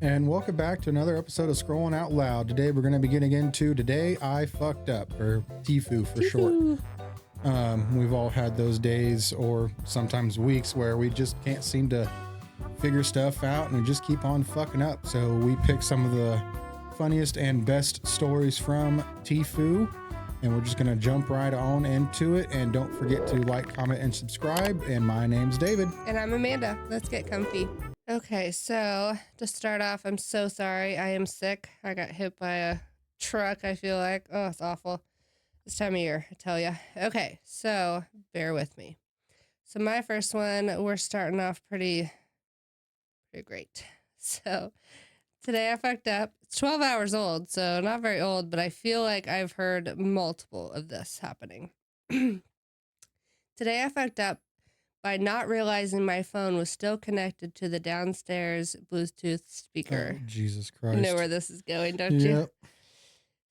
And welcome back to another episode of Scrolling Out Loud. Today we're going to be getting into Today I Fucked Up, or TIFU for short. We've all had those days or sometimes weeks where we just can't seem to figure stuff out and we just keep on fucking up. So we pick some of the funniest and best stories from TIFU, and we're just going to jump right on into it. And don't forget to like, comment, and subscribe. And my name's David. And I'm Amanda. Let's get comfy. Okay, so to start off, I'm so sorry. I am sick. I got hit by a truck, I feel like. Oh, it's awful. This time of year, I tell you. Okay, so bear with me. So my first one, we're starting off pretty great. So today I fucked up. It's 12 hours old, so not very old, but I feel like I've heard multiple of this happening. Today I fucked up by not realizing my phone was still connected to the downstairs Bluetooth speaker. Oh, Jesus Christ. You know where this is going, don't you?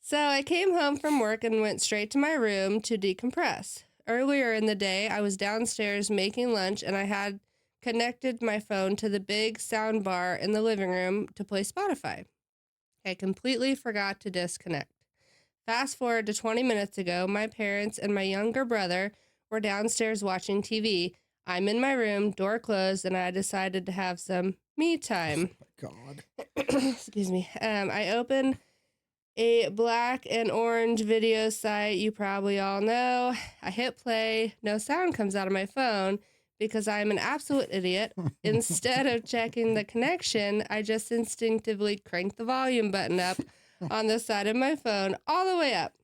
So I came home from work and went straight to my room to decompress. Earlier in the day, I was downstairs making lunch and I had connected my phone to the big sound bar in the living room to play Spotify. I completely forgot to disconnect. Fast forward to 20 minutes ago, my parents and my younger brother were downstairs watching TV. I'm in my room, door closed, and I decided to have some me time. Oh, my God. Excuse me. I opened a black and orange video site you probably all know. I hit play. No sound comes out of my phone because I'm an absolute idiot. Instead of checking the connection, I just instinctively cranked the volume button up on the side of my phone all the way up,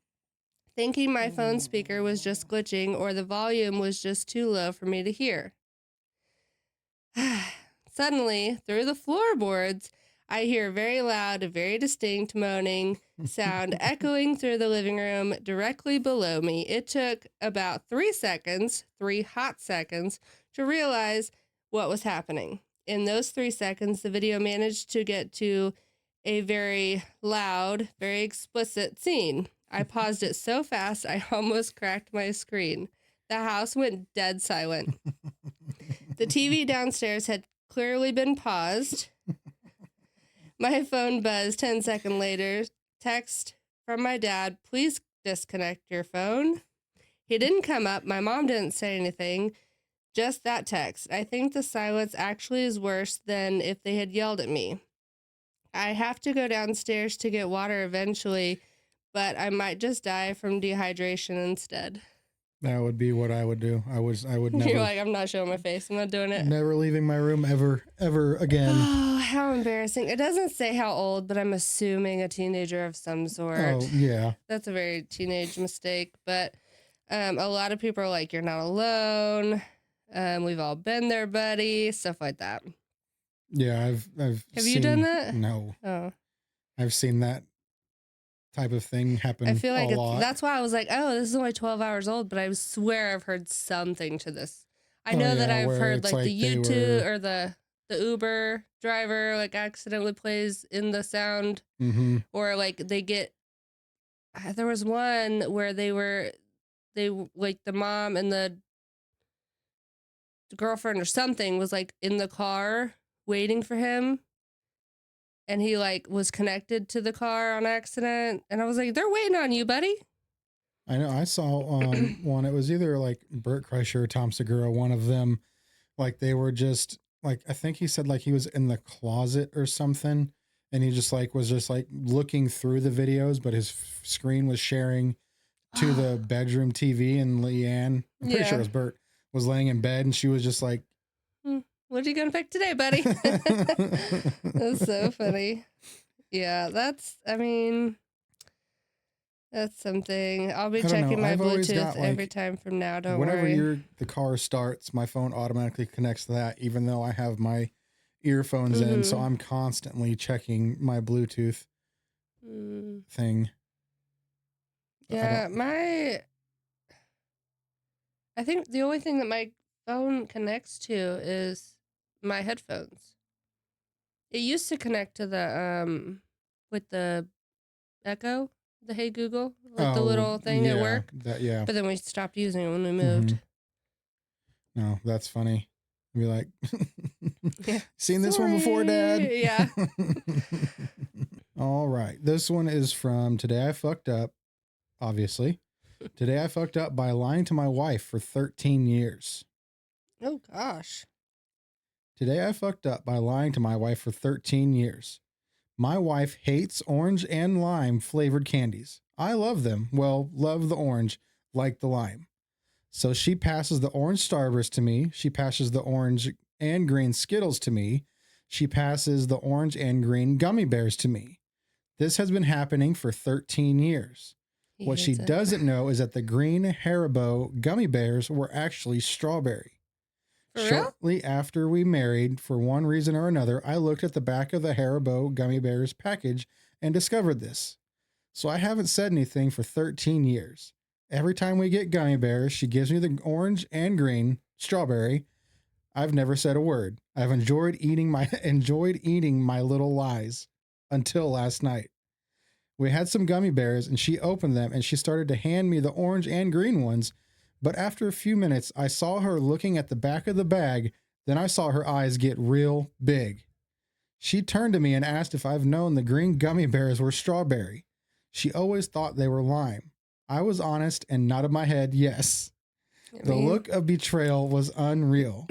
thinking my phone speaker was just glitching or the volume was just too low for me to hear. Suddenly, through the floorboards, I hear very loud, very distinct moaning sound echoing through the living room directly below me. It took about 3 hot seconds, to realize what was happening. In those 3 seconds, the video managed to get to a very loud, very explicit scene. I paused it so fast, I almost cracked my screen. The house went dead silent. The TV downstairs had clearly been paused. My phone buzzed 10 seconds later. Text from my dad, please disconnect your phone. He didn't come up. My mom didn't say anything. Just that text. I think the silence actually is worse than if they had yelled at me. I have to go downstairs to get water eventually, but I might just die from dehydration instead. That would be what I would do. I would never. You're like, I'm not showing my face. I'm not doing it. Never leaving my room ever again. Oh, how embarrassing. It doesn't say how old, but I'm assuming a teenager of some sort. Oh, yeah. That's a very teenage mistake, but a lot of people are like, you're not alone. We've all been there, buddy. Stuff like that. Yeah, I've Have you done that? No. Oh. I've seen that type of thing happen. I feel like a lot. That's why I was like, oh, this is only 12 hours old, but I swear I've heard something to this. I know that I've heard like the YouTube or the Uber driver like accidentally plays in the sound, or like they get. There was one where they like the mom and the girlfriend or something was like in the car waiting for him, and he like was connected to the car on accident, and I was like, they're waiting on you, buddy. I know. I saw one. It was either like Bert Kreischer or Tom Segura, one of them. Like they were just like, I think he said like he was in the closet or something, and he just like was just like looking through the videos, but his screen was sharing to the bedroom TV, and Leanne, I'm pretty sure it was Bert, was laying in bed, and she was just like, what are you gonna pick today, buddy? That's so funny. Yeah, that's something. I'll be checking my Bluetooth every time from now. Don't worry. Whenever the car starts, my phone automatically connects to that, even though I have my earphones in. So I'm constantly checking my Bluetooth thing. Yeah, I think the only thing that my phone connects to is my headphones. It used to connect to the with the Echo, the Hey Google, like the little thing at work. But then we stopped using it when we moved. No, that's funny. I'd be like, Yeah. Seen this one before, Dad? Yeah. All right. This one is from Today I Fucked Up, obviously. Today I fucked up by lying to my wife for 13 years. Oh, gosh. Today I fucked up by lying to my wife for 13 years. My wife hates orange and lime flavored candies. I love them. Well, love the orange, like the lime. So she passes the orange Starburst to me. She passes the orange and green Skittles to me. She passes the orange and green gummy bears to me. This has been happening for 13 years. He What she hates it. doesn't know is that the green Haribo gummy bears were actually strawberry. For real? Shortly after we married, for one reason or another, I looked at the back of the Haribo gummy bears package and discovered this. So I haven't said anything for 13 years. Every time we get gummy bears, she gives me the orange and green strawberry. I've never said a word. I've enjoyed eating my little lies until last night. We had some gummy bears and she opened them and she started to hand me the orange and green ones. But after a few minutes, I saw her looking at the back of the bag. Then I saw her eyes get real big. She turned to me and asked if I've known the green gummy bears were strawberry. She always thought they were lime. I was honest and nodded my head yes. The look of betrayal was unreal.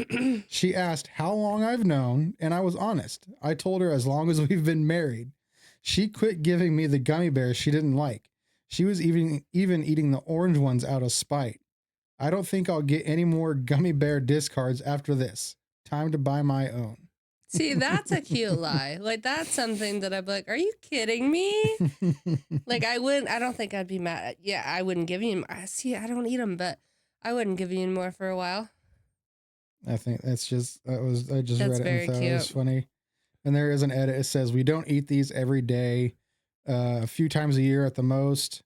She asked how long I've known, and I was honest. I told her as long as we've been married. She quit giving me the gummy bears she didn't like. She was even eating the orange ones out of spite. I don't think I'll get any more gummy bear discards after this. Time to buy my own. See, that's a cute lie. Like, that's something that I'd be like, are you kidding me? Like, I don't think I'd be mad. Yeah, I wouldn't give you, see, I don't eat them, but I wouldn't give you any more for a while. I think I just That's read it and very thought it was funny. And there is an edit. It says, we don't eat these every day, a few times a year at the most.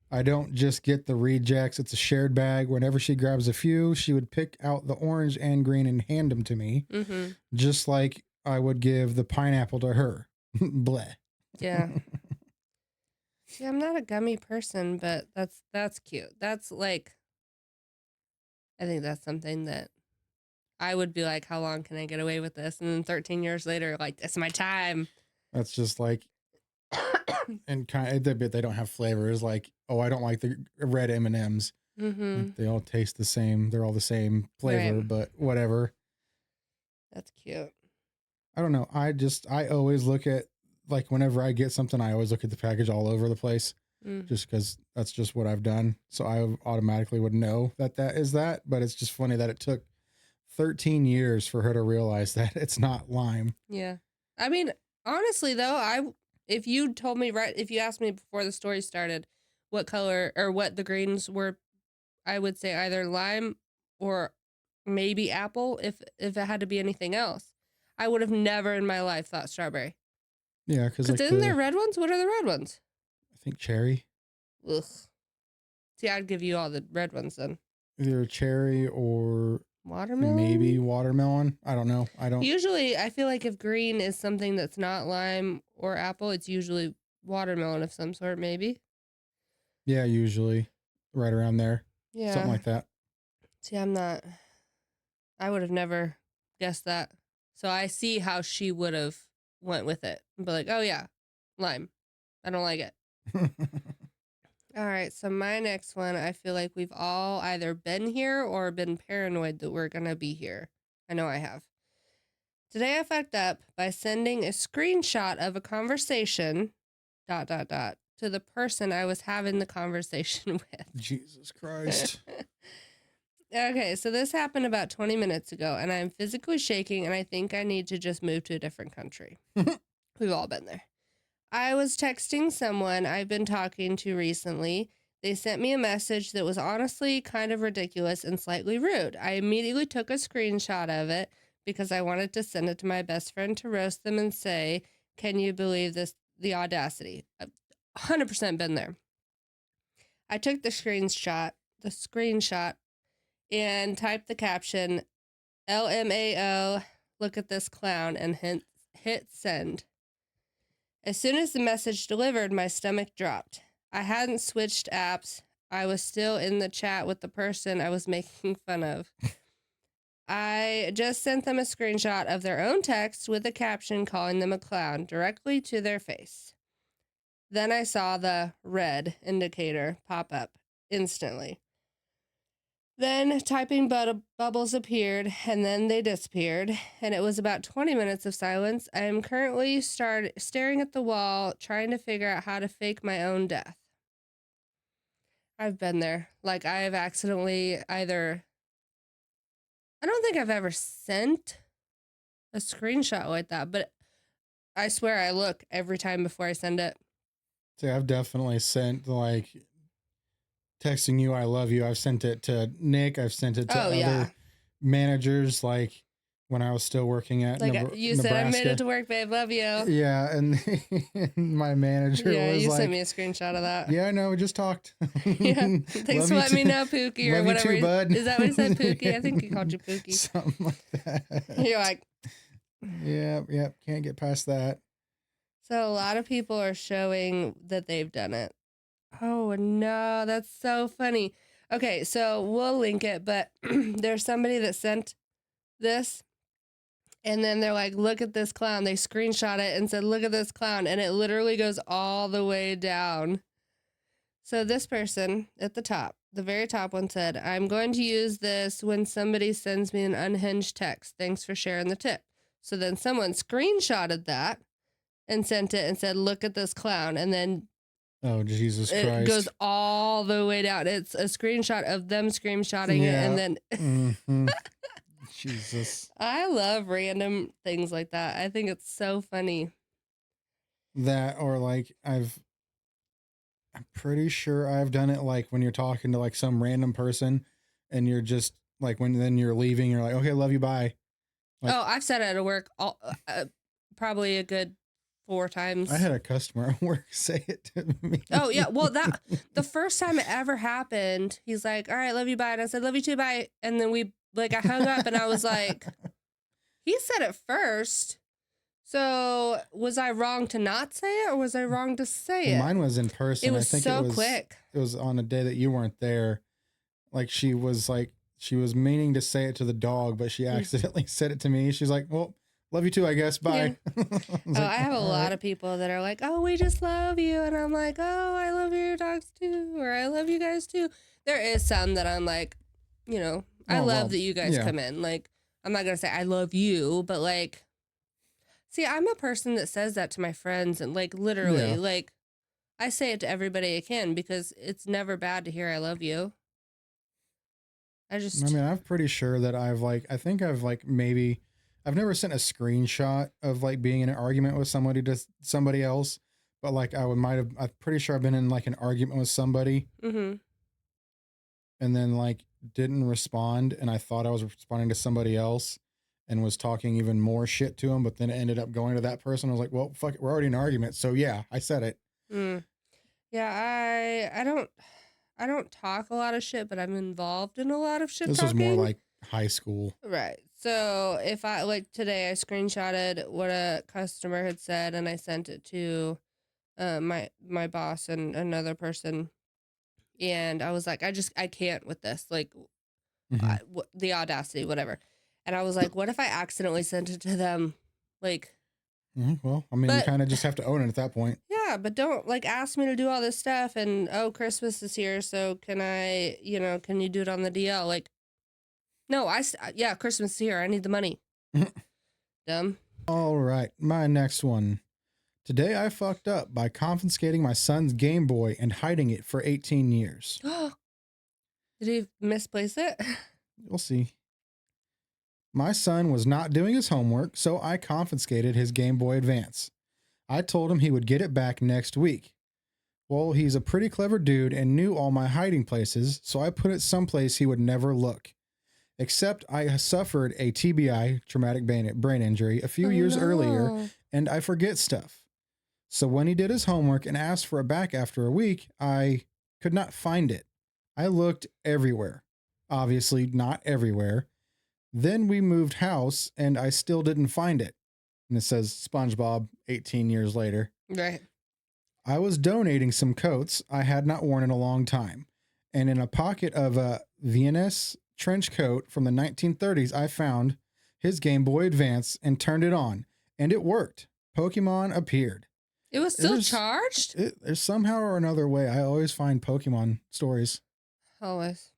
I don't just get the rejects. It's a shared bag. Whenever she grabs a few, she would pick out the orange and green and hand them to me. Mm-hmm. Just like I would give the pineapple to her. Bleh. Yeah. See, I'm not a gummy person, but that's cute. That's like, I think that's something that I would be like, how long can I get away with this? And then 13 years later, like, it's my time. That's just like, and kind of the bit they don't have flavors. Like, oh, I don't like the red M&Ms. Mm-hmm. They all taste the same. They're all the same flavor, Right. but whatever. That's cute. I don't know. I always look at, like, whenever I get something, I always look at the package all over the place, just because that's just what I've done. So I automatically would know that is that. But it's just funny that it took 13 years for her to realize that it's not lime. Yeah. I mean, honestly, though, if you asked me before the story started what color or what the greens were, I would say either lime or maybe apple if it had to be anything else. I would have never in my life thought strawberry. Yeah, because like isn't there red ones? What are the red ones? I think cherry. Ugh. See, I'd give you all the red ones then. Either cherry or watermelon. Maybe watermelon. I don't know. Usually, I feel like if green is something that's not lime or apple, it's usually watermelon of some sort, maybe. Yeah, usually right around there. Yeah. Something like that. See, I would have never guessed that. So I see how she would have went with it and be like, oh yeah, lime. I don't like it. All right. So my next one, I feel like we've all either been here or been paranoid that we're going to be here. I know I have. Today I fucked up by sending a screenshot of a conversation, ... to the person I was having the conversation with. Jesus Christ. Okay, so this happened about 20 minutes ago, and I'm physically shaking, and I think I need to just move to a different country. We've all been there. I was texting someone I've been talking to recently. They sent me a message that was honestly kind of ridiculous and slightly rude. I immediately took a screenshot of it because I wanted to send it to my best friend to roast them and say, can you believe this? The audacity. I've 100% been there. I took the screenshot, and typed the caption, LMAO, look at this clown, and hit send. As soon as the message delivered, my stomach dropped. I hadn't switched apps. I was still in the chat with the person I was making fun of. I just sent them a screenshot of their own text with a caption calling them a clown directly to their face. Then I saw the red indicator pop up instantly. Then typing bubbles appeared, and then they disappeared, and it was about 20 minutes of silence. I am currently staring at the wall, trying to figure out how to fake my own death. I've been there. Like, I have accidentally I don't think I've ever sent a screenshot like that, but I swear I look every time before I send it. See, I've definitely sent, like, texting you, I love you. I've sent it to Nick. I've sent it to other managers, like when I was still working at you said, I made it to work, babe. Love you. Yeah. And my manager was you like, sent me a screenshot of that. Yeah, I know. We just talked. Yeah. Thanks for letting me know, Pookie, or whatever. You too, bud. Is that what he said, Pookie? I think he called you Pookie. Something like that. You're like, yeah. Can't get past that. So a lot of people are showing that they've done it. Oh, no, that's so funny. Okay, so we'll link it, but there's somebody that sent this, and then they're like, look at this clown. They screenshot it and said, look at this clown, and it literally goes all the way down. So this person at the top, the very top one said, I'm going to use this when somebody sends me an unhinged text. Thanks for sharing the tip. So then someone screenshotted that and sent it and said, look at this clown, and then oh, Jesus Christ. It goes all the way down. It's a screenshot of them screenshotting it, and then mm-hmm. Jesus. I love random things like that. I think it's so funny. That, or like I'm pretty sure I've done it, like when you're talking to like some random person and you're just like, then you're leaving, you're like, okay, love you, bye. Like, I've said it at work probably a good 4 times. I had a customer at work say it to me. Oh yeah, well the first time it ever happened, he's like, all right, love you, bye. And I said, love you too, bye. And then I hung up and I was like, he said it first. So was I wrong to not say it, or was I wrong to say it? Mine was in person. It was quick. It was on a day that you weren't there. Like she was meaning to say it to the dog, but she accidentally said it to me. She's like, well, love you too, I guess. Bye. Yeah. I have a lot of people that are like, oh, we just love you. And I'm like, oh, I love your dogs too. Or I love you guys too. There is some that I'm like, I love that you guys come in. Like, I'm not going to say I love you, but like, see, I'm a person that says that to my friends, and like literally, like I say it to everybody I can, because it's never bad to hear I love you. I'm pretty sure that I've never sent a screenshot of like being in an argument with somebody to somebody else, but like I'm pretty sure I've been in like an argument with somebody, and then like didn't respond, and I thought I was responding to somebody else and was talking even more shit to him, but then it ended up going to that person. I was like, well, fuck it, we're already in an argument, so yeah, I said it. Yeah, I don't talk a lot of shit, but I'm involved in a lot of shit. This talking. was more like high school. Right. So if I, like today, I screenshotted what a customer had said, and I sent it to my boss and another person. And I was like, I can't with this. Like, the audacity, whatever. And I was like, what if I accidentally sent it to them? Like, well, I mean, you kind of just have to own it at that point. Yeah, but don't like ask me to do all this stuff, and Christmas is here, so can I, can you do it on the DL? Like, no, Christmas is here. I need the money. Dumb. All right, my next one. Today I fucked up by confiscating my son's Game Boy and hiding it for 18 years. Did he misplace it? We'll see. My son was not doing his homework, so I confiscated his Game Boy Advance. I told him he would get it back next week. Well, he's a pretty clever dude and knew all my hiding places, so I put it someplace he would never look. Except I suffered a TBI, traumatic brain injury, a few years earlier, and I forget stuff. So when he did his homework and asked for it back after a week, I could not find it. I looked everywhere. Obviously not everywhere. Then we moved house and I still didn't find it. And it says SpongeBob 18 years later. Right. I was donating some coats I had not worn in a long time. And in a pocket of a VNS trench coat from the 1930s, I found his Game Boy Advance and turned it on, and it worked. Pokemon appeared. It was still charged? There's somehow or another way. I always find Pokemon stories. Always.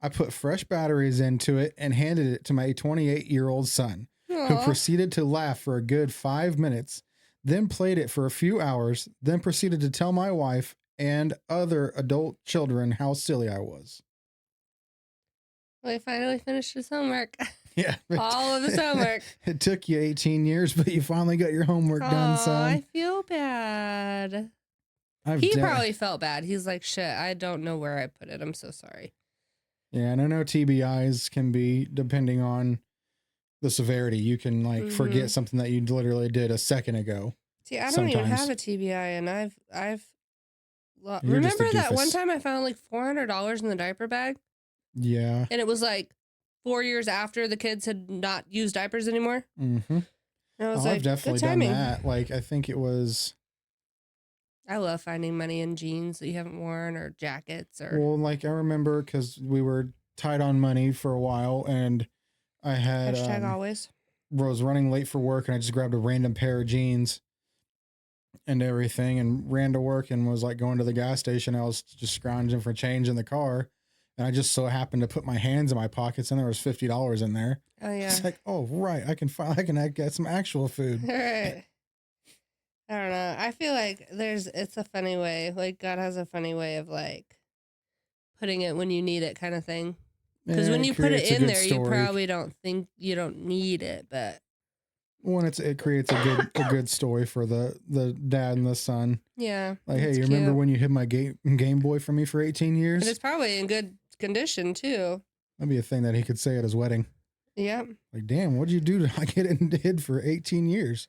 I put fresh batteries into it and handed it to my 28-year-old son, who proceeded to laugh for a good 5 minutes, then played it for a few hours, then proceeded to tell my wife and other adult children how silly I was. Well, he finally finished his homework. Yeah. All of his homework. It took you 18 years, but you finally got your homework done, son. I feel bad. He probably felt bad. He's like, shit, I don't know where I put it. I'm so sorry. Yeah, and I know TBIs can be, depending on the severity, you can like forget something that you literally did a second ago. See, I don't even have a TBI, and I've remember that one time I found like $400 in the diaper bag? Yeah. And it was like 4 years after the kids had not used diapers anymore. Mm-hmm. And I was like, I've definitely good timing. done that. Like, I think it was... I love finding money in jeans that you haven't worn or jackets or... Well, like, I remember because we were tight on money for a while, and I had... Hashtag always. Was running late for work, and I just grabbed a random pair of jeans and everything and ran to work and was like going to the gas station. I was just scrounging for change in the car, and I just so happened to put my hands in my pockets, and there was $50 in there. Oh yeah. It's like, oh right, I can get some actual food. Right. I don't know. I feel like it's a funny way. Like God has a funny way of like putting it when you need it, kind of thing. Because when you put it in there, you probably don't think you don't need it, but when it creates a good story for the dad and the son. Yeah. Like, hey, you remember when you hid my Game Boy from me for 18 years? And it's probably in good condition too. That'd be a thing that he could say at his wedding. Yeah. Like, damn, what'd you do to get it hid for 18 years?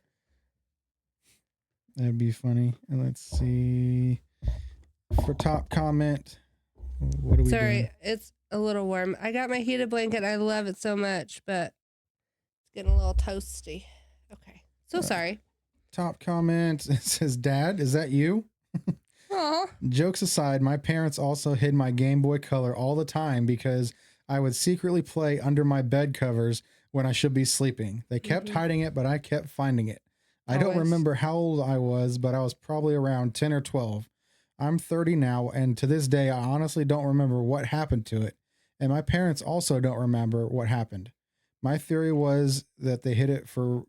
That'd be funny. And let's see. For top comment, what are we doing? Sorry, it's a little warm. I got my heated blanket. I love it so much, but it's getting a little toasty. Okay. So sorry. Top comment. It says, Dad, is that you? Aw. Jokes aside, my parents also hid my Game Boy Color all the time because I would secretly play under my bed covers when I should be sleeping. They kept hiding it, but I kept finding it. I don't remember how old I was, but I was probably around 10 or 12. I'm 30 now, and to this day, I honestly don't remember what happened to it. And my parents also don't remember what happened. My theory was that they hid it for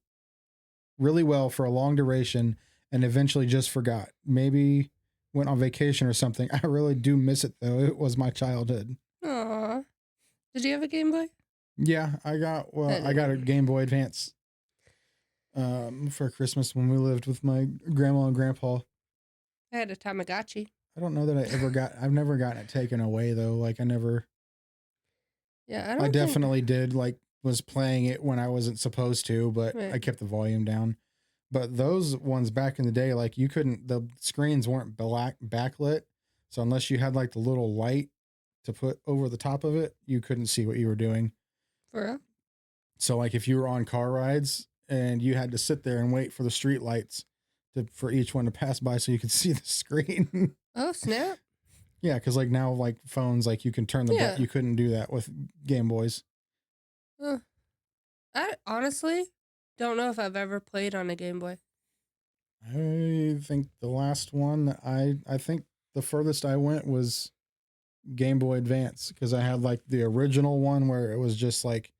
really well for a long duration and eventually just forgot. Maybe went on vacation or something. I really do miss it, though. It was my childhood. Aw. Did you have a Game Boy? Yeah, I got a Game Boy Advance for Christmas when we lived with my grandma and grandpa. I had a Tamagotchi. I don't know that I've never gotten it taken away though. Like Yeah, I definitely did, like was playing it when I wasn't supposed to, but I kept the volume down. But those ones back in the day, like the screens weren't backlit. So unless you had like the little light to put over the top of it, you couldn't see what you were doing. For real? So like if you were on car rides and you had to sit there and wait for the street lights for each one to pass by so you could see the screen. Oh, snap. Yeah, because like now, like phones, like you can turn you couldn't do that with Game Boys. I honestly don't know if I've ever played on a Game Boy. I think the last one, I think the furthest I went was Game Boy Advance, because I had like the original one where it was just like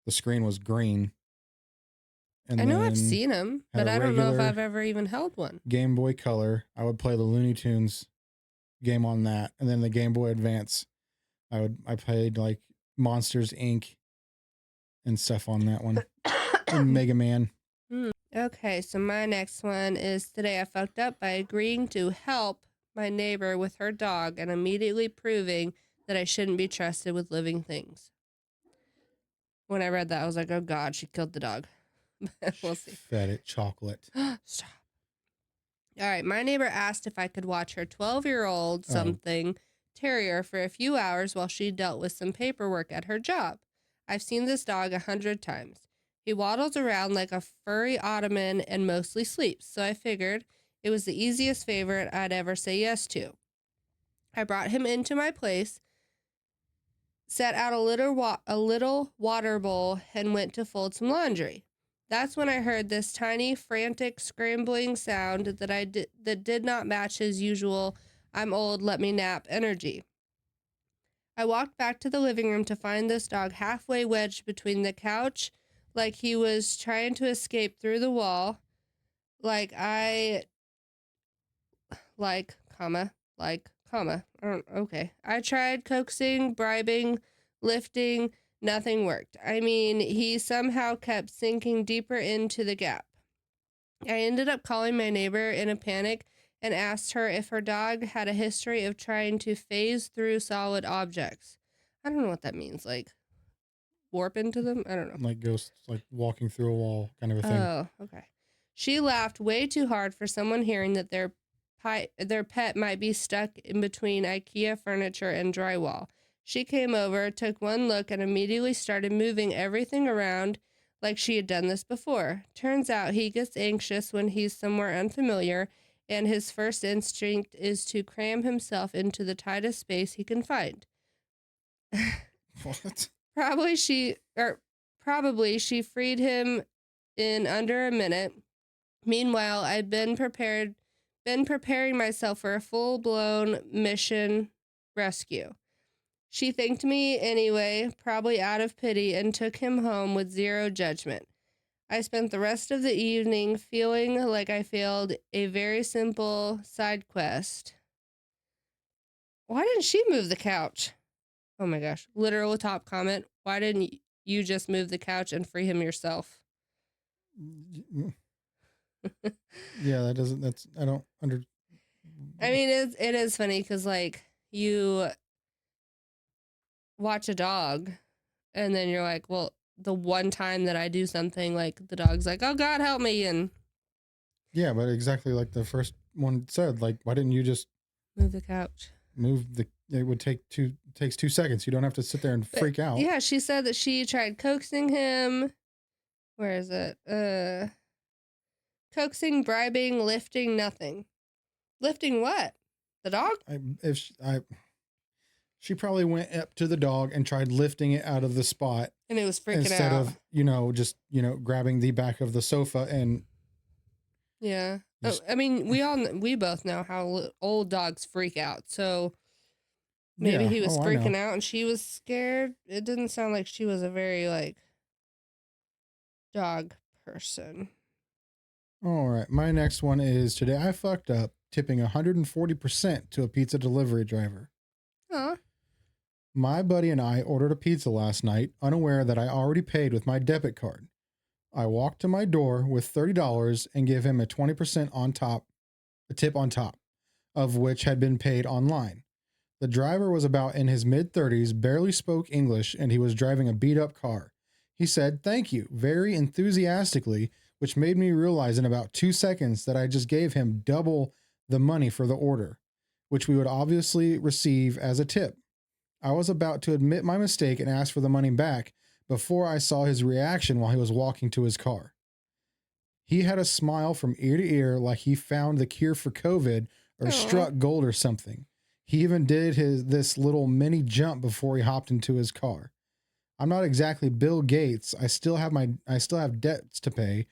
the screen was green. And I know I've seen them, but I don't know if I've ever even held one. Game Boy Color, I would play the Looney Tunes game on that, and then the Game Boy Advance, I played like Monsters Inc. and stuff on that one, and Mega Man. Okay, so my next one is today I fucked up by agreeing to help my neighbor with her dog and immediately proving that I shouldn't be trusted with living things. When I read that, I was like, oh God, she killed the dog. We'll see. Fed it chocolate. Stop. All right. My neighbor asked if I could watch her 12-year-old terrier for a few hours while she dealt with some paperwork at her job. I've seen this dog 100 times. He waddles around like a furry ottoman and mostly sleeps, so I figured it was the easiest favorite I'd ever say yes to. I brought him into my place set out a little water bowl, and went to fold some laundry. That's when I heard this tiny, frantic, scrambling sound that did not match his usual "I'm old, let me nap" energy. I walked back to the living room to find this dog halfway wedged between the couch, like he was trying to escape through the wall, like I comma. Okay. I tried coaxing, bribing, lifting, nothing worked. I mean, he somehow kept sinking deeper into the gap. I ended up calling my neighbor in a panic and asked her if her dog had a history of trying to phase through solid objects. I don't know what that means. Like warp into them? I don't know. Like ghosts, like walking through a wall kind of a thing. Oh, okay. She laughed way too hard for someone hearing that their pet might be stuck in between IKEA furniture and drywall. She came over, took one look, and immediately started moving everything around like she had done this before. Turns out he gets anxious when he's somewhere unfamiliar, and his first instinct is to cram himself into the tightest space he can find. What? Probably she freed him in under a minute. Meanwhile, I'd been preparing myself for a full-blown mission rescue. She thanked me anyway, probably out of pity, and took him home with zero judgment. I spent the rest of the evening feeling like I failed a very simple side quest. Why didn't she move the couch? Oh my gosh. Literal top comment. Why didn't you just move the couch and free him yourself? Yeah, I don't under. I mean, it is funny because, like, you watch a dog and then you're like, well, the one time that I do something, like, the dog's like, oh, God, help me, and Yeah, but exactly like the first one said, like, why didn't you just move the couch? it would takes 2 seconds. You don't have to sit there and freak out. Yeah, she said that she tried coaxing him. Where is it? Coaxing, bribing, lifting, nothing. Lifting what? The dog? She probably went up to the dog and tried lifting it out of the spot. And it was freaking instead out. of, just, grabbing the back of the sofa and. Yeah. I mean, we both know how old dogs freak out. So maybe he was freaking out and she was scared. It didn't sound like she was a very, like, dog person. All right. My next one is today I fucked up tipping 140% to a pizza delivery driver. Huh. My buddy and I ordered a pizza last night, unaware that I already paid with my debit card. I walked to my door with $30 and gave him a 20% a tip on top, of which had been paid online. The driver was about in his mid-30s, barely spoke English, and he was driving a beat-up car. He said, "Thank you," very enthusiastically, which made me realize in about 2 seconds that I just gave him double the money for the order, which we would obviously receive as a tip. I was about to admit my mistake and ask for the money back before I saw his reaction while he was walking to his car. He had a smile from ear to ear like he found the cure for COVID or struck gold or something. He even did this little mini jump before he hopped into his car. I'm not exactly Bill Gates. I still have debts to pay,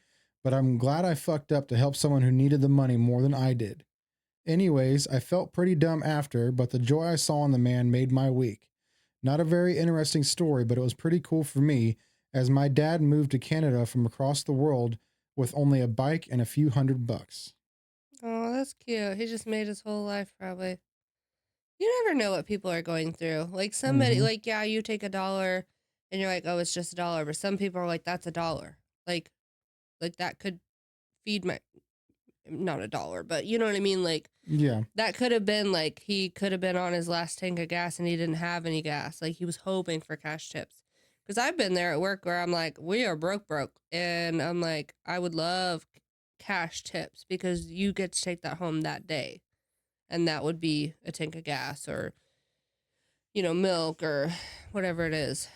but I'm glad I fucked up to help someone who needed the money more than I did. Anyways, I felt pretty dumb after, but the joy I saw in the man made my week. Not a very interesting story, but it was pretty cool for me, as my dad moved to Canada from across the world with only a bike and a few $100. Oh, that's cute. He just made his whole life, probably. You never know what people are going through. Like, somebody, like, yeah, you take $1 and you're like, oh, it's just $1. But some people are like, that's $1. Like that could feed my, not $1, but you know what I mean? Like, yeah, that could have been like, he could have been on his last tank of gas and he didn't have any gas. Like, he was hoping for cash tips. Because I've been there at work where I'm like, we are broke. And I'm like, I would love cash tips because you get to take that home that day. And that would be a tank of gas or, milk or whatever it is.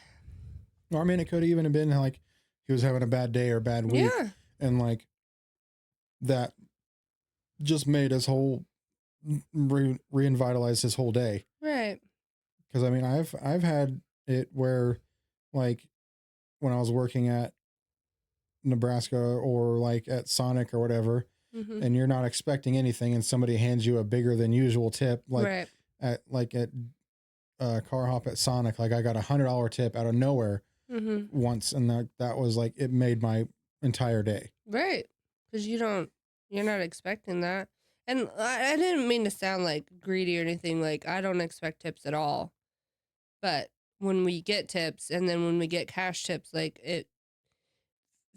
Or I mean, it could even have been like he was having a bad day or a bad week. Yeah. And like that just made his whole reinvitalized his whole day. Right. Because I mean, I've had it where, like, when I was working at Nebraska or like at Sonic or whatever, Mm-hmm. and you're not expecting anything, and somebody hands you a bigger than usual tip, Right. at Car Hop at Sonic, like I got $100 tip out of nowhere Mm-hmm. once, and that was like it made my entire day. Right. Because you're not expecting that. And I didn't mean to sound like greedy or anything. Like, I don't expect tips at all. But when we get tips and then when we get cash tips, like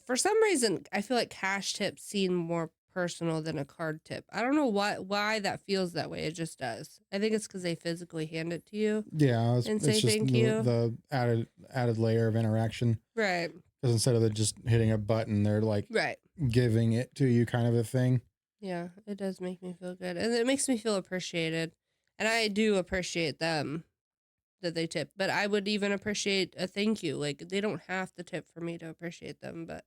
for some reason, I feel like cash tips seem more personal than a card tip. I don't know why that feels that way. It just does. I think it's because they physically hand it to you Yeah, and it's say just thank you. the added layer of interaction, Right. because instead of just hitting a button, they're like Right. giving it to you, kind of a thing. Yeah, it does make me feel good. And it makes me feel appreciated. And I do appreciate them that they tip, but I would even appreciate a thank you. Like, they don't have to tip for me to appreciate them, but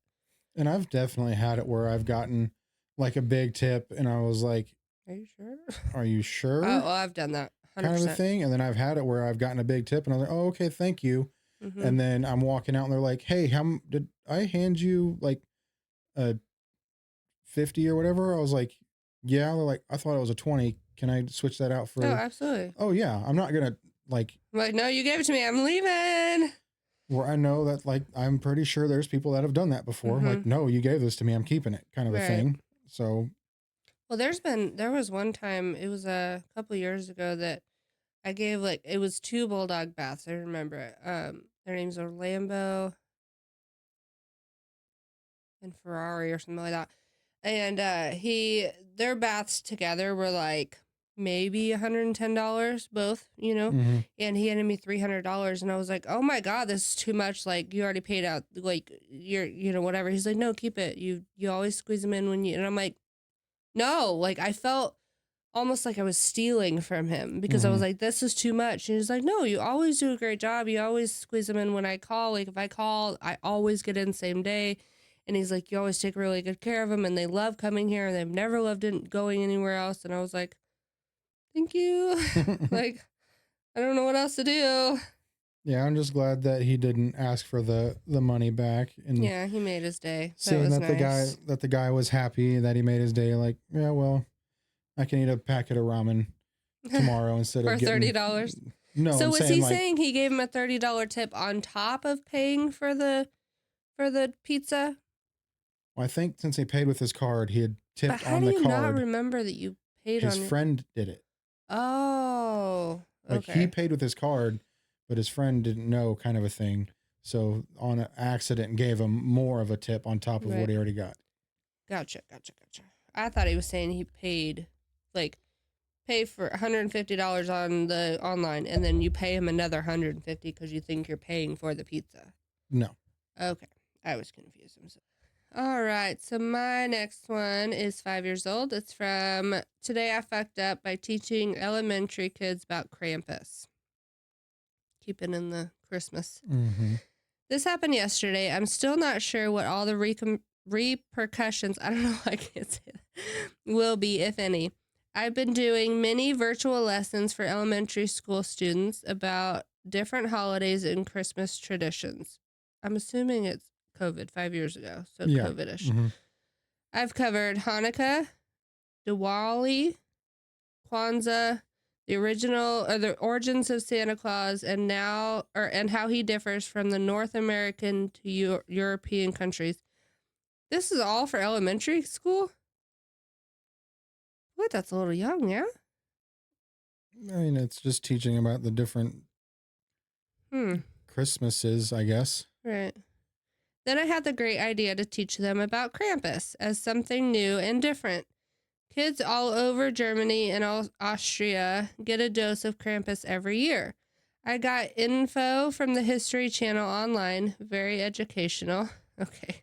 And I've definitely had it where I've gotten like a big tip, and I was like, are you sure? "Are you Oh, sure?" well, I've done that. Kind of a 100%. thing. And then I've had it where I've gotten a big tip, and I was like, "Oh, okay, thank you." Mm-hmm. And then I'm walking out, and they're like, "Hey, did I hand you like a 50 or whatever?" I was like, "Yeah." They're like, "I thought it was a 20. Can I switch that out Oh, for?" absolutely. Oh yeah, I'm not gonna like I'm like, no, you gave it to me. I'm leaving. where I know that, like, I'm pretty sure there's people that have done that before. Mm-hmm. Like, no, you gave this to me, I'm keeping it, kind of a Right. thing. So Well, there was one time, it was a couple years ago that I gave, like, it was two bulldog baths. I remember it. Their names are Lambo and Ferrari or something like that. And their baths together were like maybe $110 both, you know. mhm. And he handed me $300, and I was like, oh my god, this is too much. Like, you already paid out, like, whatever. He's like, no, keep it. You always squeeze them in when you. And I'm like, no. Like, I felt almost like I was stealing from him because I was Mhm. like, this is too much. And he's like, no, you always do a great job. You always squeeze them in when I call. Like, if I call, I always get in same day. And he's like, you always take really good care of them, and they love coming here, and they've never loved it going anywhere else. And I was like, thank you. Like, I don't know what else to do. Yeah, I'm just glad that he didn't ask for the money back, and Yeah, he made his day. That seeing was that nice. the guy was happy that he made his day. Like, yeah, well, I can eat a packet of ramen tomorrow instead For of getting. $30. No, So I'm was saying, he like, saying he gave him a $30 tip on top of paying for the pizza? I think since he paid with his card, he had But tipped how on do the you not card. remember that you paid His on your... friend did it. Oh, Like, he okay. paid with his card, but his friend didn't know, kind of a thing. So on an accident, gave him more of a tip on top of what Right. he already got. Gotcha. I thought he was saying he paid, like, pay for $150 on the online, and then you pay him another $150 because you think you're paying for the pizza. No. Okay. I was confused. All right. So my next one is 5 years old. It's from Today I Fucked Up by Teaching Elementary Kids About Krampus. Keeping in the Christmas. Mm-hmm. This happened yesterday. I'm still not sure what all the repercussions, I don't know, I can't say that, will be, if any. I've been doing many virtual lessons for elementary school students about different holidays and Christmas traditions. I'm assuming it's COVID 5 years ago, so Yeah. COVID-ish. Mm-hmm. I've covered Hanukkah, Diwali, Kwanzaa, the original or the origins of Santa Claus, and how he differs from the North American to European countries. This is all for elementary school? What? That's a little young, yeah? I mean, it's just teaching about the different Christmases, I guess. Right. Then I had the great idea to teach them about Krampus as something new and different. Kids all over Germany and Austria get a dose of Krampus every year. I got info from the History Channel online, very educational, okay,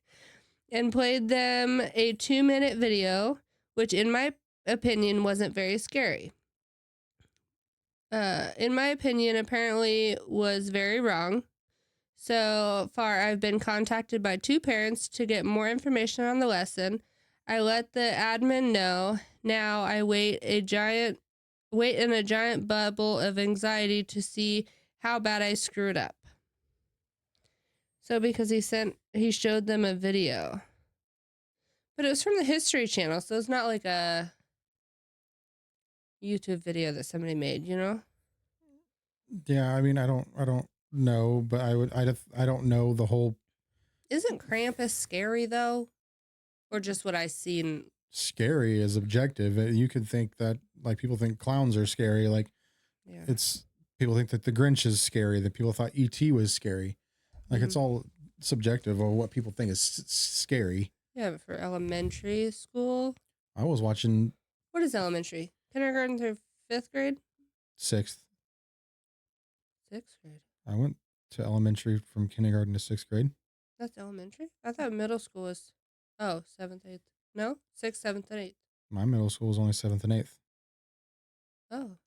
and played them a 2-minute video, which in my opinion wasn't very scary. In my opinion, apparently was very wrong. So far, I've been contacted by 2 parents to get more information on the lesson. I let the admin know. Now I wait in a giant bubble of anxiety to see how bad I screwed up. So because he showed them a video. But it was from the History Channel, so it's not like a YouTube video that somebody made, you know? Yeah, I mean, I don't know, but I don't know the whole. Isn't Krampus scary though? Or just what I seen? Scary is objective. You could think that, like, people think clowns are scary. Like, Yeah. it's people think that the Grinch is scary. That people thought E.T. was scary. Like, it's all subjective of what people think is scary. Yeah, but for elementary school. I was watching What is elementary? Kindergarten through 5th grade? 6th. 6th grade. I went to elementary from kindergarten to 6th grade. That's elementary? I thought middle school was 7th, 8th. No? 6th, 7th, and 8th. My middle school was only 7th and 8th. Oh.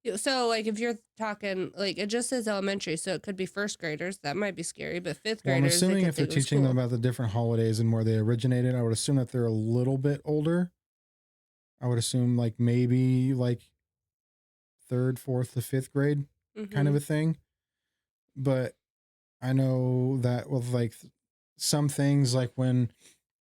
Yeah, so, like, if you're talking, like, it just says elementary, so it could be 1st graders. That might be scary, but 5th graders. Well, I'm assuming they if they're teaching them about the different holidays and where they originated, I would assume that they're a little bit older. I would assume, like, maybe like 3rd, 4th to 5th grade kind of a thing. But I know that with, like, some things, like when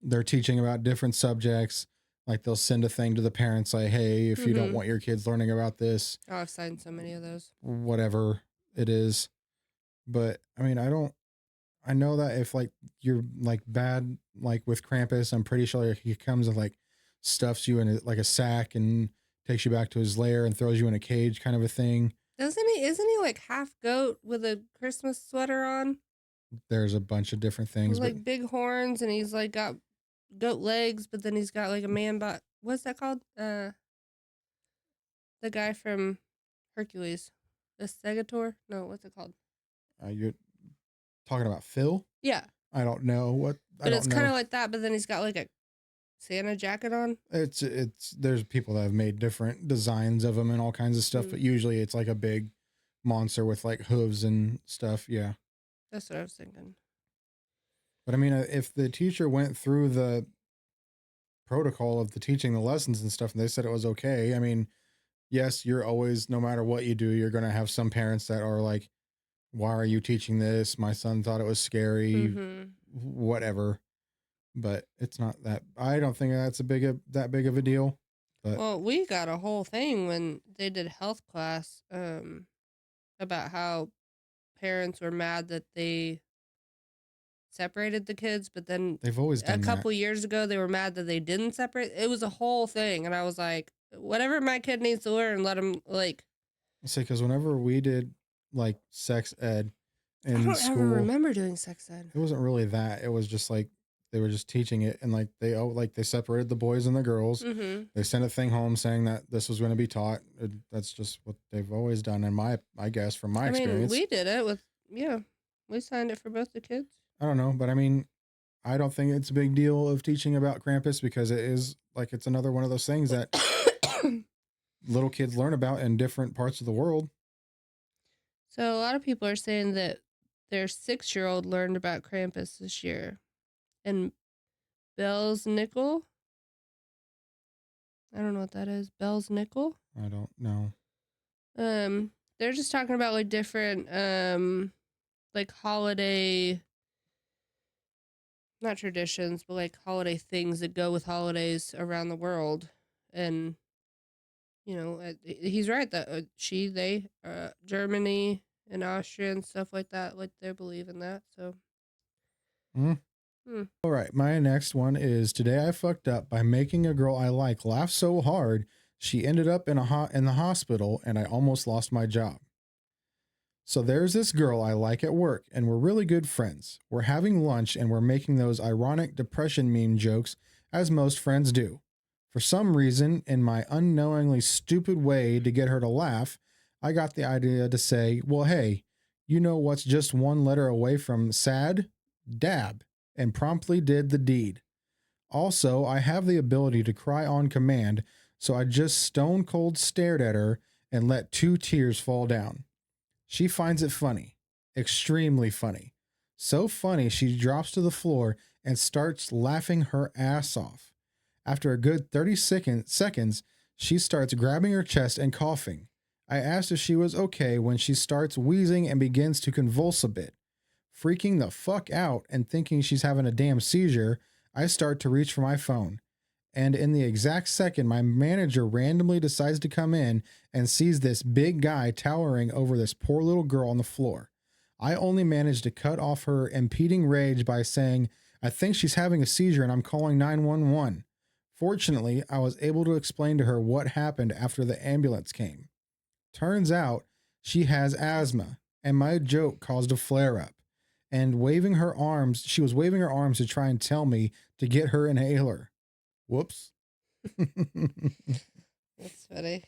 they're teaching about different subjects, like they'll send a thing to the parents like, hey, if you don't want your kids learning about this. Oh, I've signed so many of those. Whatever it is. But I mean, I know that if, like, you're, like, bad, like with Krampus, I'm pretty sure he comes and, like, stuffs you in like a sack and takes you back to his lair and throws you in a cage kind of a thing. Isn't he like half goat with a Christmas sweater on? There's a bunch of different things. With, like, big horns, and he's like got goat legs, but then he's got like a man bot. What's that called? The guy from Hercules. The Stegosaur? No, what's it called? You're talking about Phil? Yeah. I don't know what. But it's kind of like that, but then he's got like a Santa jacket on. It's there's people that have made different designs of him and all kinds of stuff, but usually it's like a big monster with, like, hooves and stuff. Yeah. That's what I was thinking. But I mean, if the teacher went through the protocol of the teaching the lessons and stuff and they said it was okay, I mean, yes, you're always, no matter what you do, you're going to have some parents that are like, why are you teaching this? My son thought it was scary, whatever. But it's not that, I don't think that's that big of a deal. But well, we got a whole thing when they did health class about how parents were mad that they separated the kids, but then they've always done a couple years ago they were mad that they didn't separate. It was a whole thing, and I was like, whatever my kid needs to learn, let him, like. I say, because whenever we did, like, sex ed in I don't school, ever remember doing sex ed. It wasn't really that. It was just like they were just teaching it, and like they separated the boys and the girls. They sent a thing home saying that this was going to be taught. That's just what they've always done. And I guess from my experience, we did it with we signed it for both the kids. I don't know, but I mean, I don't think it's a big deal of teaching about Krampus because it is like it's another one of those things that little kids learn about in different parts of the world. So a lot of people are saying that their 6-year-old learned about Krampus this year. And Bell's Nickel. I don't know what that is. Bell's Nickel? I don't know. They're just talking about like different like holiday, not traditions, but like holiday things that go with holidays around the world. And you know, he's right that they Germany and Austria and stuff like that, like they believe in that. So All right, my next one is today I fucked up by making a girl I like laugh so hard she ended up in the hospital and I almost lost my job. So there's this girl I like at work and we're really good friends. We're having lunch and we're making those ironic depression meme jokes as most friends do. For some reason, in my unknowingly stupid way to get her to laugh, I got the idea to say, well, hey, you know what's just one letter away from sad? Dab. And promptly did the deed. Also, I have the ability to cry on command, so I just stone cold stared at her and let 2 tears fall down. She finds it funny, extremely funny. So funny she drops to the floor and starts laughing her ass off. After a good 30 seconds, she starts grabbing her chest and coughing. I asked if she was okay when she starts wheezing and begins to convulse a bit. Freaking the fuck out and thinking she's having a damn seizure, I start to reach for my phone. And in the exact second, my manager randomly decides to come in and sees this big guy towering over this poor little girl on the floor. I only managed to cut off her impeding rage by saying, I think she's having a seizure and I'm calling 911. Fortunately, I was able to explain to her what happened after the ambulance came. Turns out she has asthma, and my joke caused a flare up. And waving her arms, she was waving her arms to try and tell me to get her inhaler. Whoops. That's funny.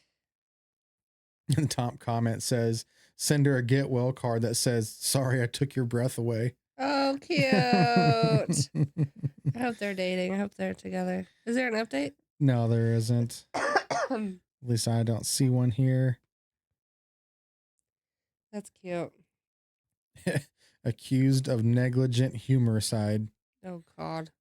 And top comment says, send her a get well card that says, sorry, I took your breath away. Oh, cute. I hope they're dating. I hope they're together. Is there an update? No, there isn't. At least I don't see one here. That's cute. Accused of negligent humoricide. Oh, God.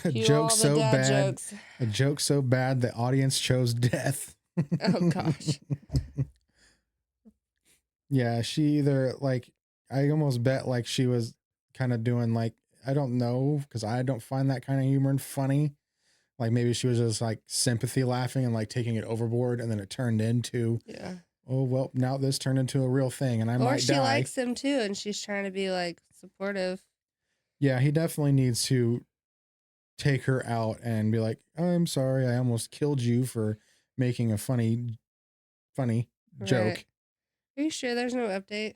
A joke so bad. A joke so bad the audience chose death. Oh, gosh. Yeah, she either like, I almost bet like she was kind of doing like, I don't know, because I don't find that kind of humor funny. Like maybe she was just like sympathy laughing and like taking it overboard, and then it turned into, yeah. Oh, well, now this turned into a real thing and I might die. Or she likes him too, and she's trying to be like supportive. Yeah, he definitely needs to take her out and be like, I'm sorry, I almost killed you for making a funny joke. Right. Are you sure there's no update?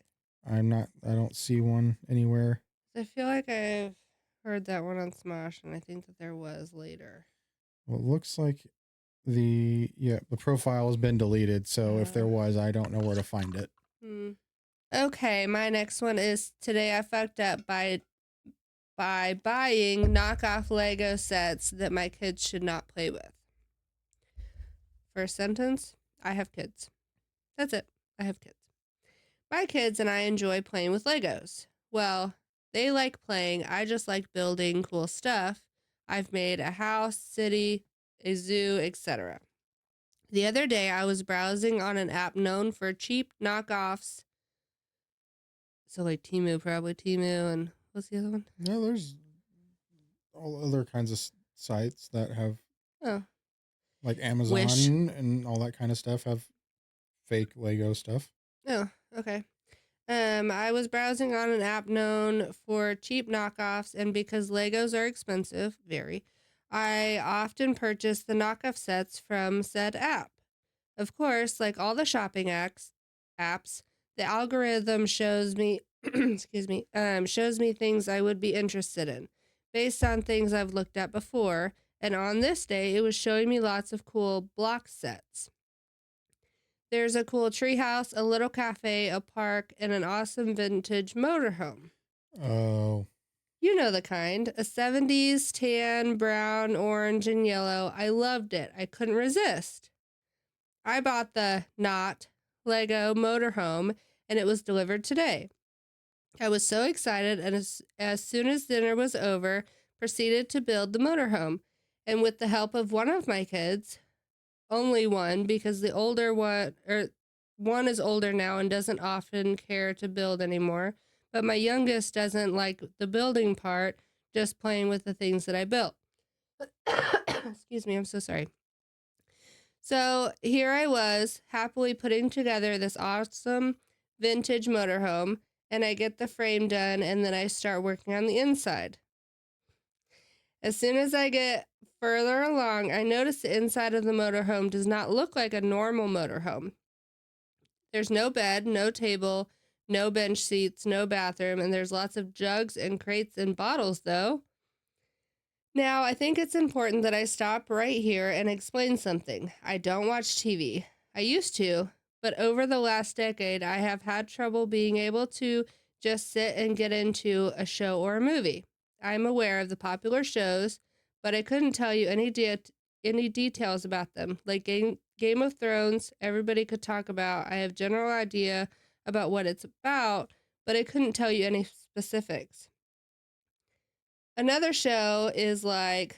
I don't see one anywhere. I feel like I've heard that one on Smosh, and I think that there was later. Well, it looks like the profile has been deleted, so if there was, I don't know where to find it. Okay, my next one is today I fucked up by buying knockoff Lego sets that my kids should not play with. First sentence, I have kids. That's it. I have kids. My kids and I enjoy playing with Legos. Well, they like playing. I just like building cool stuff. I've made a house, city, a zoo, etc. The other day, I was browsing on an app known for cheap knockoffs. So, like Timu, probably Timu, and what's the other one? No, there's all other kinds of sites that have, like Amazon Wish. And all that kind of stuff have fake Lego stuff. Oh, okay. I was browsing on an app known for cheap knockoffs, and because Legos are expensive, I often purchase the knockoff sets from said app. Of course, like all the shopping apps, the algorithm shows me, shows me things I would be interested in, based on things I've looked at before. And on this day, it was showing me lots of cool block sets. There's a cool treehouse, a little cafe, a park, and an awesome vintage motorhome. Oh. You know the kind. A 70s tan, brown, orange, and yellow. I loved it. I couldn't resist. I bought the not Lego motorhome, and it was delivered today. I was so excited, and as soon as dinner was over, proceeded to build the motorhome. And with the help of one of my kids, only one, because the older one is older now and doesn't often care to build anymore. But my youngest doesn't like the building part, just playing with the things that I built. Excuse me, I'm so sorry. So here I was, happily putting together this awesome vintage motorhome, and I get the frame done, and then I start working on the inside. As soon as I get further along, I notice the inside of the motorhome does not look like a normal motorhome. There's no bed, no table, no bench seats, no bathroom, and there's lots of jugs and crates and bottles, though. Now, I think it's important that I stop right here and explain something. I don't watch TV. I used to, but over the last decade, I have had trouble being able to just sit and get into a show or a movie. I'm aware of the popular shows, but I couldn't tell you any details about them. Like Game of Thrones, everybody could talk about. I have general idea about what it's about, but I couldn't tell you any specifics. Another show is like,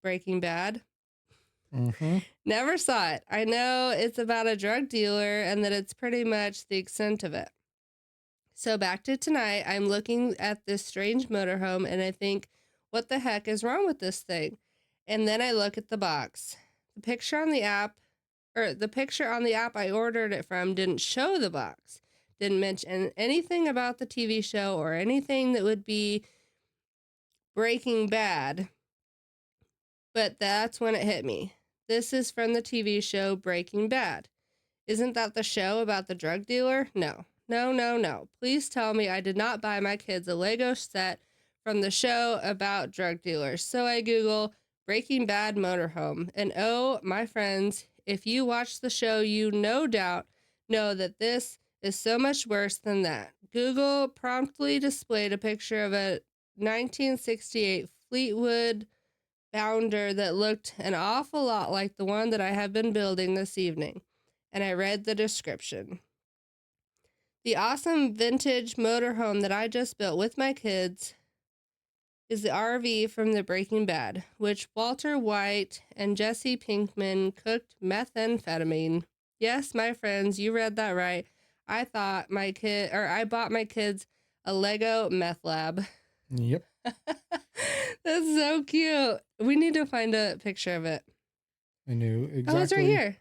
Breaking Bad. Mm-hmm. Never saw it. I know it's about a drug dealer and that it's pretty much the extent of it. So back to tonight, I'm looking at this strange motorhome and I think, what the heck is wrong with this thing? And then I look at the box. The picture on the app I ordered it from didn't show the box. Didn't mention anything about the TV show or anything that would be Breaking Bad. But that's when it hit me. This is from the TV show Breaking Bad. Isn't that the show about the drug dealer? No. No, no, no. Please tell me I did not buy my kids a Lego set from the show about drug dealers. So I Google Breaking Bad motorhome. And oh, my friends, if you watch the show, you no doubt know that this is so much worse than that. Google promptly displayed a picture of a 1968 Fleetwood Bounder that looked an awful lot like the one that I have been building this evening. And I read the description. The awesome vintage motorhome that I just built with my kids is the RV from the Breaking Bad, which Walter White and Jesse Pinkman cooked methamphetamine. Yes, my friends, you read that right. I bought my kids a Lego meth lab. Yep. That's so cute. We need to find a picture of it. I knew exactly. Oh, it's right here.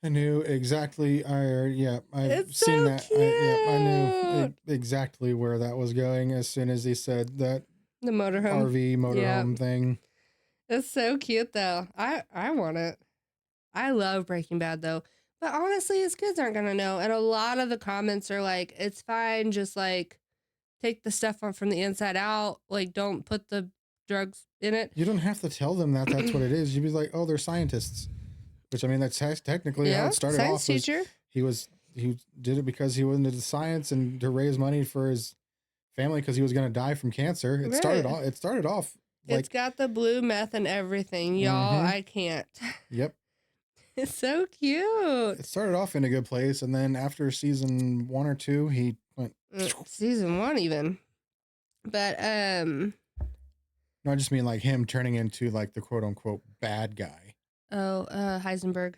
I knew exactly. I've It's seen so that. I knew exactly where that was going as soon as he said that The motorhome. RV motorhome thing. It's so cute though. I want it. I love Breaking Bad though. But honestly, his kids aren't gonna know. And a lot of the comments are like, it's fine, just like take the stuff on from the inside out. Like, don't put the drugs in it. You don't have to tell them that that's what it is. You'd be like, oh, they're scientists. Which, I mean, that's technically how it started science off. Teacher. He did it because he was into science and to raise money for his family because he was going to die from cancer. It started off. Like, it's got the blue meth and everything, y'all. I can't. Yep. It's so cute. It started off in a good place, and then after season 1 or 2, he went season 1 even. But no, I just mean like him turning into like the quote unquote bad guy. Heisenberg.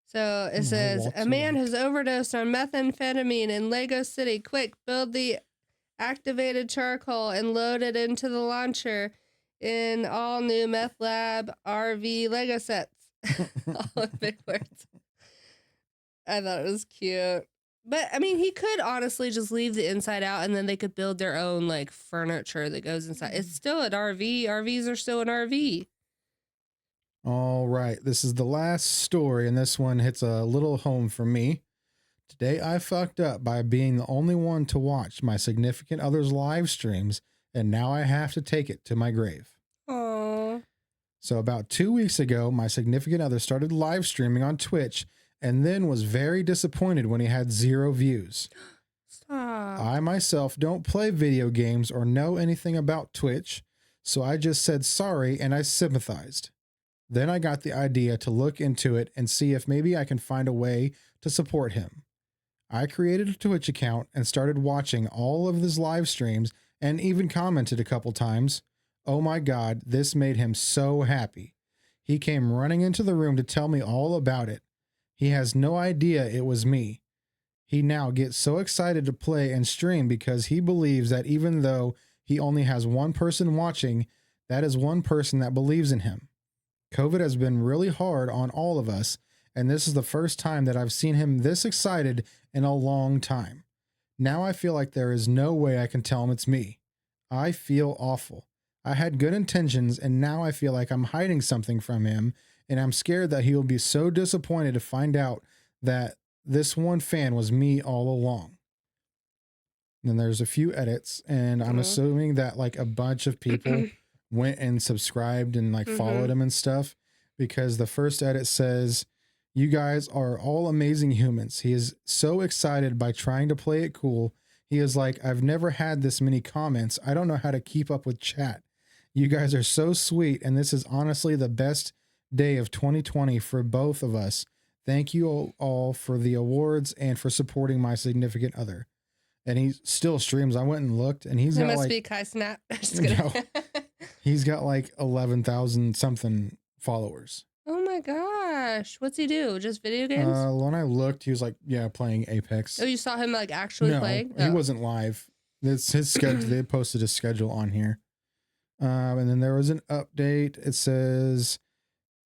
So it says a man has overdosed on methamphetamine in Lego City. Quick, build the activated charcoal and load it into the launcher in all new meth lab RV Lego sets. All in big words. I thought it was cute. But I mean, he could honestly just leave the inside out and then they could build their own like furniture that goes inside. It's still an RV. RVs are still an RV. All right. This is the last story, and this one hits a little home for me. Today, I fucked up by being the only one to watch my significant other's live streams, and now I have to take it to my grave. Aww. So about 2 weeks ago, my significant other started live streaming on Twitch and then was very disappointed when he had 0 views. Stop. I myself don't play video games or know anything about Twitch, so I just said sorry and I sympathized. Then I got the idea to look into it and see if maybe I can find a way to support him. I created a Twitch account and started watching all of his live streams and even commented a couple times. Oh my God, this made him so happy. He came running into the room to tell me all about it. He has no idea it was me. He now gets so excited to play and stream because he believes that even though he only has one person watching, that is one person that believes in him. COVID has been really hard on all of us, and this is the first time that I've seen him this excited in a long time. Now I feel like there is no way I can tell him it's me. I feel awful. I had good intentions, and now I feel like I'm hiding something from him, and I'm scared that he will be so disappointed to find out that this one fan was me all along. And then there's a few edits, and I'm assuming that like a bunch of people went and subscribed and like followed him and stuff, because the first edit says, "You guys are all amazing humans. He is so excited by trying to play it cool. He is like, I've never had this many comments. I don't know how to keep up with chat. You guys are so sweet, and this is honestly the best day of 2020 for both of us. Thank you all for the awards and for supporting my significant other." And he still streams. I went and looked, and he's got must like, be Kai Snap. Just kidding. no, he's got like 11,000 something followers. Oh my my gosh. What's he do? Just video games? When I looked, he was like, yeah, playing Oh, Apex. you saw him like actually No, playing? he Oh. wasn't live. It's his schedule. They posted his schedule on here. And then there was an update. It says,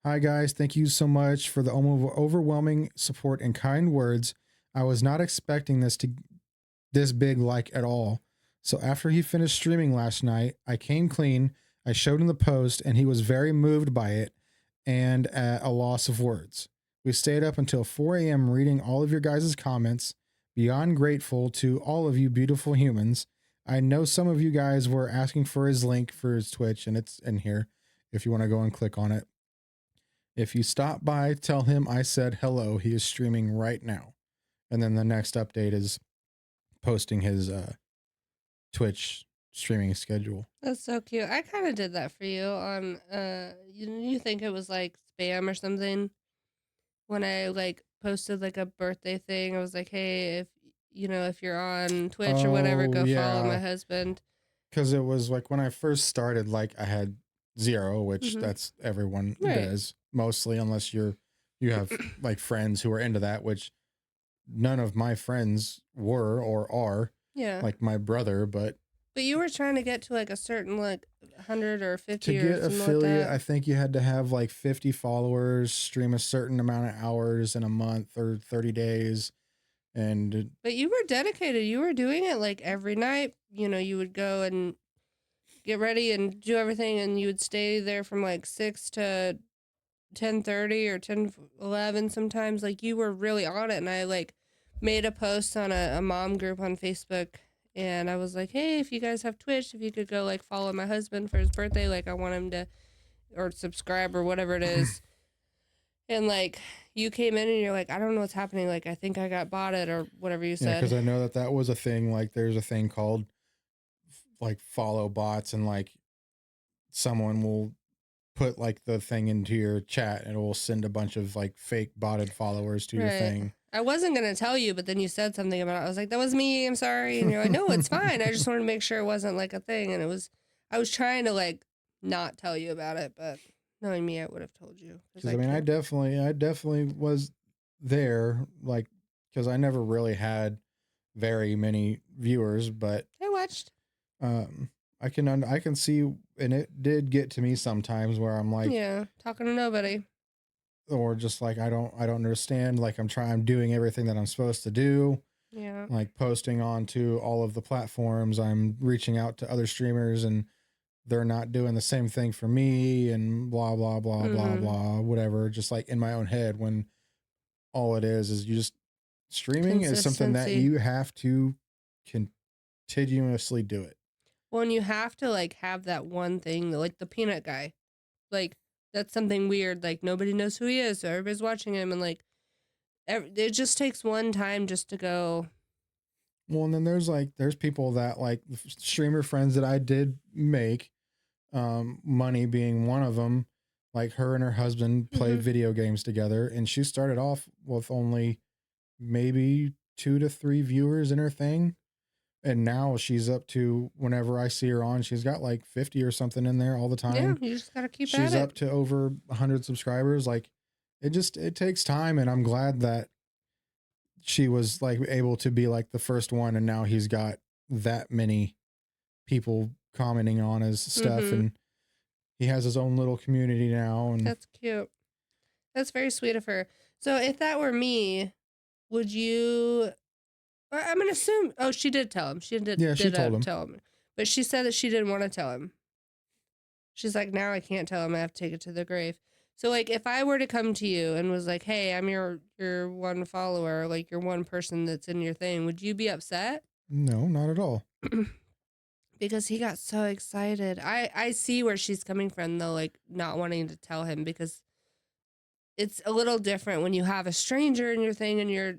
"Hi guys, thank you so much for the overwhelming support and kind words. I was not expecting this big like at all. So after he finished streaming last night, I came clean. I showed him the post, and he was very moved by it and at a loss of words. We stayed up until 4 a.m. reading all of your guys' comments. Beyond grateful to all of you beautiful humans. I know some of you guys were asking for his link for his Twitch, and it's in here if you want to go and click on it. If you stop by, tell him I said hello. He is streaming right now." And then the next update is posting his Twitch streaming schedule. That's so cute. I kind of did that for you on you think it was like spam or something when I like posted like a birthday thing. I was like, "Hey, if you're on Twitch or whatever, Oh, go follow my yeah. husband." Because it was like when I first started, like I had 0, which Mhm. that's everyone Right. does mostly, unless you have like friends who are into that, which none of my friends were or are, Yeah. like my brother. But But you were trying to get to like a certain like 100 or to 50 or get something like affiliate, that. I think you had to have like 50 followers, stream a certain amount of hours in a month or 30 days. And But you were dedicated. You were doing it like every night. You would go and get ready and do everything, and you would stay there from like 6 to 10:30 or 10:11 sometimes. Like you were really on it, and I like made a post on a mom group on Facebook, and I was like, "Hey, if you guys have Twitch, if you could go like follow my husband for his birthday, like I want him to or subscribe or whatever it is." And like you came in and you're like, "I don't know what's happening. Like I think I got bought it or whatever you yeah, because said." I know that was a thing. Like there's a thing called like follow bots, and like someone will put like the thing into your chat and it will send a bunch of like fake botted followers to your Right. thing. I wasn't gonna tell you, but then you said something about it. I was like, "That was me. I'm sorry." And you're like, "No, it's fine. I just wanted to make sure it wasn't like a thing." And it was. I was trying to like not tell you about it, but knowing me, I would have told you because Because I I mean, I can't. definitely was there, like, because I never really had very many viewers, but I watched. um, I can see, and it did get to me sometimes where I'm like, Yeah, talking to nobody. or just like I don't understand. Like I'm doing everything that I'm supposed to do, Yeah. like posting onto all of the platforms. I'm reaching out to other streamers, and they're not doing the same thing for me, and blah blah blah blah Mm-hmm. blah whatever, just like in my own head, when all it is you just streaming is something that Consistency. you have to continuously do it. Well, and you have to like have that one thing, like the peanut guy. Like that's something weird. Like nobody knows who he is, so everybody's watching him, and like it just takes one time just to go. Well, and then there's people that like streamer friends that I did make, money being one of them. Like her and her husband play Mm-hmm. video games together, and she started off with only maybe 2 to 3 viewers in her thing. And now she's up to, whenever I see her on, she's got like 50 or something in there all the Yeah, time. you just gotta keep at She's it. up to over 100 subscribers. Like it takes time, and I'm glad that she was like able to be like the first one, and now he's got that many people commenting on his stuff, Mm-hmm. and he has his own little community now. And That's cute. That's very sweet of her. So if that were me, would you? I'm gonna assume. Oh, she did tell him. She did yeah, she did told him. tell him, but she said that she didn't want to tell him. She's like, now I can't tell him. I have to take it to the grave. So like, if I were to come to you and was like, "Hey, I'm your one follower, like your one person that's in your thing," would you be upset? No, not at all. Because he got so excited. I see where she's coming from though, like not wanting to tell him because it's a little different when you have a stranger in your thing and you're,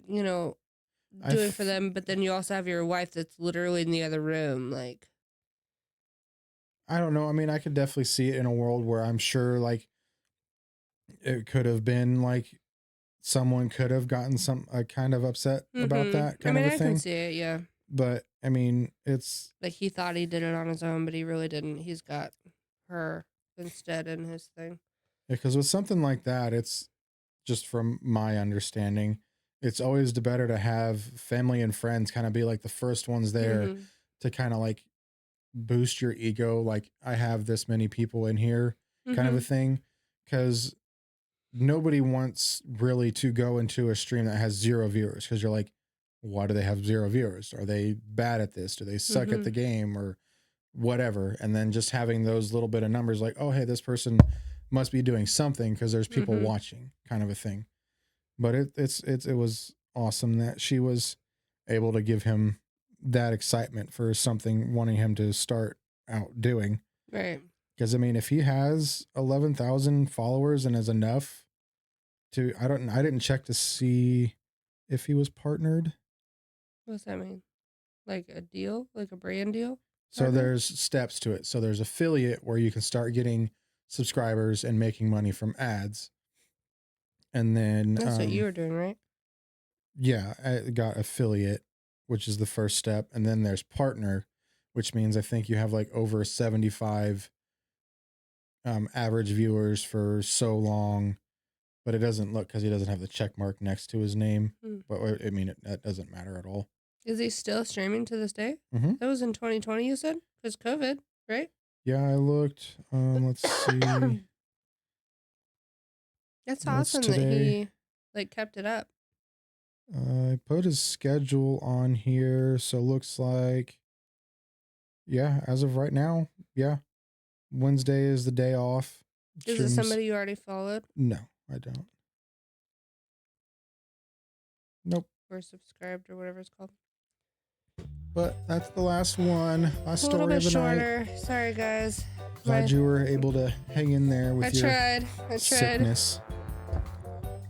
I doing for f- them, but then you also have your wife that's literally in the other room. Like, I don't know. I mean, I could definitely see it in a world where I'm sure like it could have been like someone could have gotten some kind of upset about that I kind mean, of a I can thing. see it, yeah. But I mean, it's Like he thought he did it on his own, but he really didn't. He's got her instead in his thing. Because with something like that, it's just from my understanding, it's always the better to have family and friends kind of be like the first ones there Mm-hmm. to kind of like boost your ego. Like, I have this many people in here, kind of a Mm-hmm. thing. Because nobody wants really to go into a stream that has 0 viewers because you're like, why do they have 0 viewers? Are they bad at this? Do they suck at Mm-hmm. the game or whatever? And then just having those little bit of numbers like, oh, hey, this person must be doing something because there's people Mm-hmm. watching, kind of a thing. But it was awesome that she was able to give him that excitement for something, wanting him to start out doing. Right. Because I mean, if he has 11,000 followers and is enough to, I didn't check to see if he was partnered. What's that mean? Like a deal? Like a brand deal? So Partner? there's steps to it. So there's affiliate where you can start getting subscribers and making money from ads. And then, That's what you were doing, right? yeah, I got affiliate, which is the first step. And then there's partner, which means I think you have like over 75 average viewers for so long, but it doesn't look because he doesn't have the check mark next to his name. Hmm. But I mean, that doesn't matter at all. Is he still streaming to this day? Mm-hmm. That was in 2020, you said? Because COVID, right? Yeah, I looked. Let's see. That's What's awesome that today? he like kept it up. I put his schedule on here, so looks like, yeah, as of right now, yeah, Wednesday is the day off. Is it somebody you already followed No, I don't. Nope. or subscribed or whatever it's called? But that's the last one. Last A little story bit of the night. shorter. Sorry, guys. Glad you were able to hang in there with I your tried. sickness.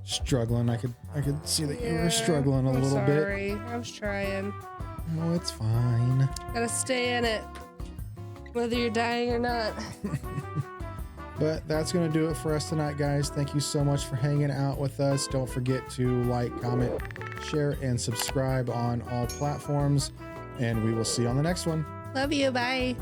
Struggling. I could see that you Yeah, were struggling a I'm little sorry. I was trying. bit. Oh, it's fine. Gotta stay in it, whether you're dying or not. But that's going to do it for us tonight, guys. Thank you so much for hanging out with us. Don't forget to like, comment, share, and subscribe on all platforms. And we will see you on the next one. Love you. Bye.